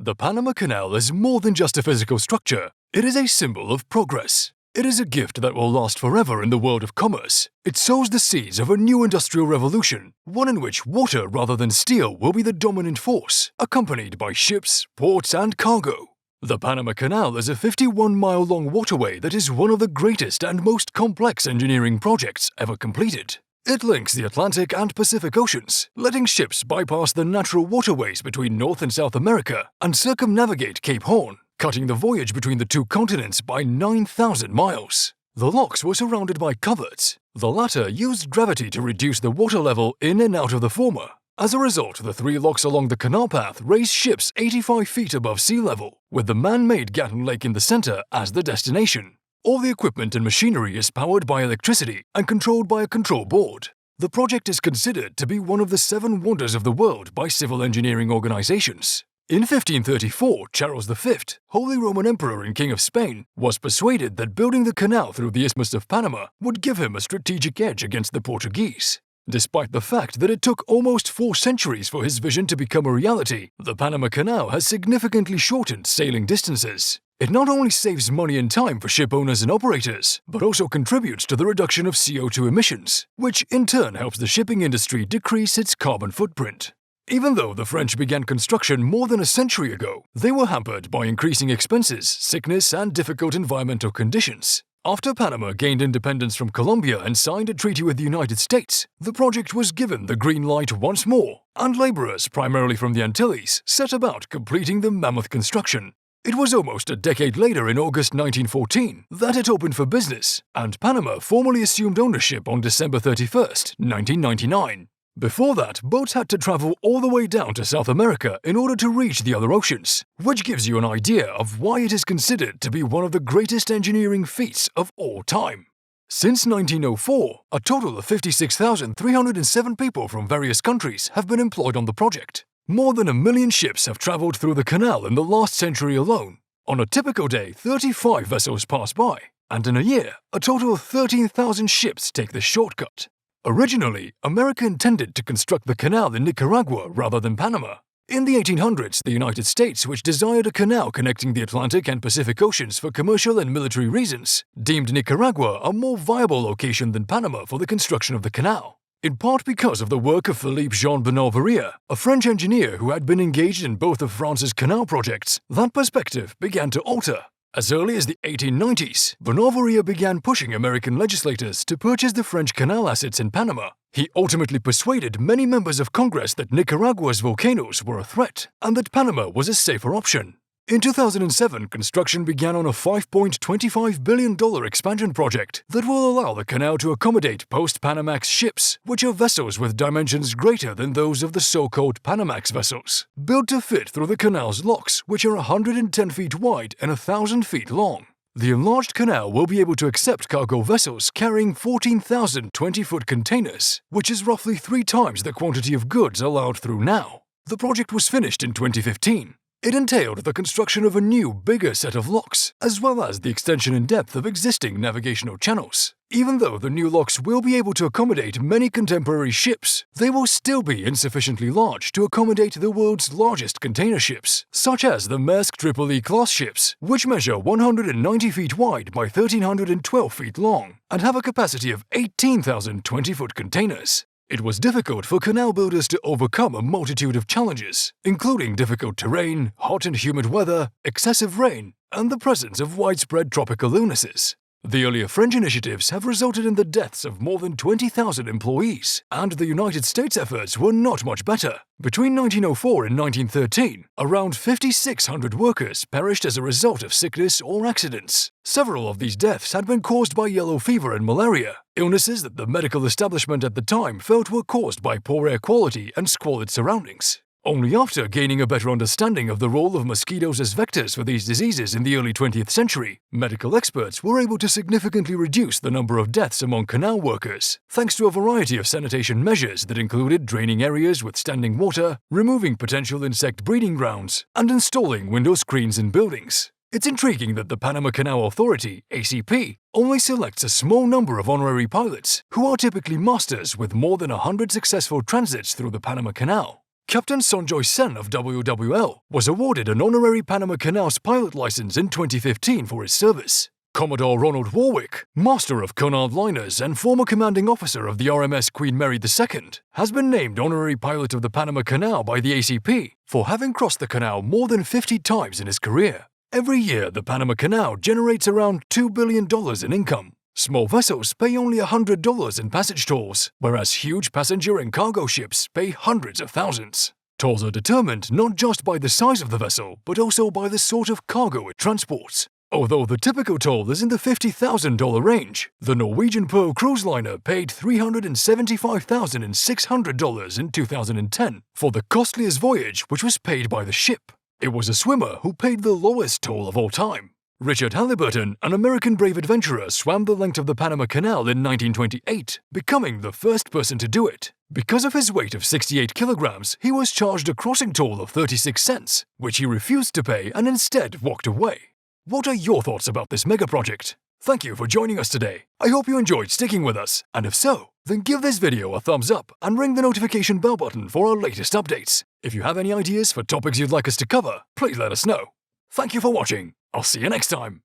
The Panama Canal is more than just a physical structure. It is a symbol of progress. It is a gift that will last forever in the world of commerce. It sows the seeds of a new industrial revolution, one in which water rather than steel will be the dominant force, accompanied by ships, ports, and cargo. The Panama Canal is a 51-mile-long waterway that is one of the greatest and most complex engineering projects ever completed. It links the Atlantic and Pacific Oceans, letting ships bypass the natural waterways between North and South America and circumnavigate Cape Horn, cutting the voyage between the two continents by 9,000 miles. The locks were surrounded by coverts. The latter used gravity to reduce the water level in and out of the former. As a result, the three locks along the canal path raise ships 85 feet above sea level, with the man-made Gatun Lake in the center as the destination. All the equipment and machinery is powered by electricity and controlled by a control board. The project is considered to be one of the 7 wonders of the world by civil engineering organizations. In 1534, Charles V, Holy Roman Emperor and King of Spain, was persuaded that building the canal through the Isthmus of Panama would give him a strategic edge against the Portuguese. Despite the fact that it took almost 4 centuries for his vision to become a reality, the Panama Canal has significantly shortened sailing distances. It not only saves money and time for ship owners and operators, but also contributes to the reduction of CO2 emissions, which in turn helps the shipping industry decrease its carbon footprint. Even though the French began construction more than a century ago, they were hampered by increasing expenses, sickness, and difficult environmental conditions. After Panama gained independence from Colombia and signed a treaty with the United States, the project was given the green light once more, and laborers, primarily from the Antilles, set about completing the mammoth construction. It was almost a decade later, in August 1914, that it opened for business, and Panama formally assumed ownership on December 31, 1999. Before that, boats had to travel all the way down to South America in order to reach the other oceans, which gives you an idea of why it is considered to be one of the greatest engineering feats of all time. Since 1904, a total of 56,307 people from various countries have been employed on the project. More than 1 million ships have traveled through the canal in the last century alone. On a typical day, 35 vessels pass by, and in a year, a total of 13,000 ships take the shortcut. Originally, America intended to construct the canal in Nicaragua rather than Panama. In the 1800s, the United States, which desired a canal connecting the Atlantic and Pacific Oceans for commercial and military reasons, deemed Nicaragua a more viable location than Panama for the construction of the canal. In part because of the work of Philippe Jean Bonavaria, a French engineer who had been engaged in both of France's canal projects, that perspective began to alter. As early as the 1890s, Bonavaria began pushing American legislators to purchase the French canal assets in Panama. He ultimately persuaded many members of Congress that Nicaragua's volcanoes were a threat and that Panama was a safer option. In 2007, construction began on a $5.25 billion expansion project that will allow the canal to accommodate post-Panamax ships, which are vessels with dimensions greater than those of the so-called Panamax vessels, built to fit through the canal's locks, which are 110 feet wide and 1,000 feet long. The enlarged canal will be able to accept cargo vessels carrying 14,000 20-foot containers, which is roughly 3 times the quantity of goods allowed through now. The project was finished in 2015. It entailed the construction of a new, bigger set of locks, as well as the extension in depth of existing navigational channels. Even though the new locks will be able to accommodate many contemporary ships, they will still be insufficiently large to accommodate the world's largest container ships, such as the Maersk Triple E class ships, which measure 190 feet wide by 1,312 feet long and have a capacity of 18,000 20-foot containers. It was difficult for canal builders to overcome a multitude of challenges, including difficult terrain, hot and humid weather, excessive rain, and the presence of widespread tropical illnesses. The earlier French initiatives have resulted in the deaths of more than 20,000 employees, and the United States' efforts were not much better. Between 1904 and 1913, around 5,600 workers perished as a result of sickness or accidents. Several of these deaths had been caused by yellow fever and malaria, illnesses that the medical establishment at the time felt were caused by poor air quality and squalid surroundings. Only after gaining a better understanding of the role of mosquitoes as vectors for these diseases in the early 20th century, medical experts were able to significantly reduce the number of deaths among canal workers, thanks to a variety of sanitation measures that included draining areas with standing water, removing potential insect breeding grounds, and installing window screens in buildings. It's intriguing that the Panama Canal Authority, ACP, only selects a small number of honorary pilots, who are typically masters with more than 100 successful transits through the Panama Canal. Captain Sonjoy Sen of WWL was awarded an honorary Panama Canal's pilot license in 2015 for his service. Commodore Ronald Warwick, master of Cunard liners and former commanding officer of the RMS Queen Mary II, has been named honorary pilot of the Panama Canal by the ACP for having crossed the canal more than 50 times in his career. Every year, the Panama Canal generates around $2 billion in income. Small vessels pay only $100 in passage tolls, whereas huge passenger and cargo ships pay hundreds of thousands. Tolls are determined not just by the size of the vessel, but also by the sort of cargo it transports. Although the typical toll is in the $50,000 range, the Norwegian Pearl cruise liner paid $375,600 in 2010 for the costliest voyage, which was paid by the ship. It was a swimmer who paid the lowest toll of all time. Richard Halliburton, an American brave adventurer, swam the length of the Panama Canal in 1928, becoming the first person to do it. Because of his weight of 68 kilograms, he was charged a crossing toll of 36 cents, which he refused to pay and instead walked away. What are your thoughts about this mega project? Thank you for joining us today. I hope you enjoyed sticking with us, and if so, then give this video a thumbs up and ring the notification bell button for our latest updates. If you have any ideas for topics you'd like us to cover, please let us know. Thank you for watching. I'll see you next time.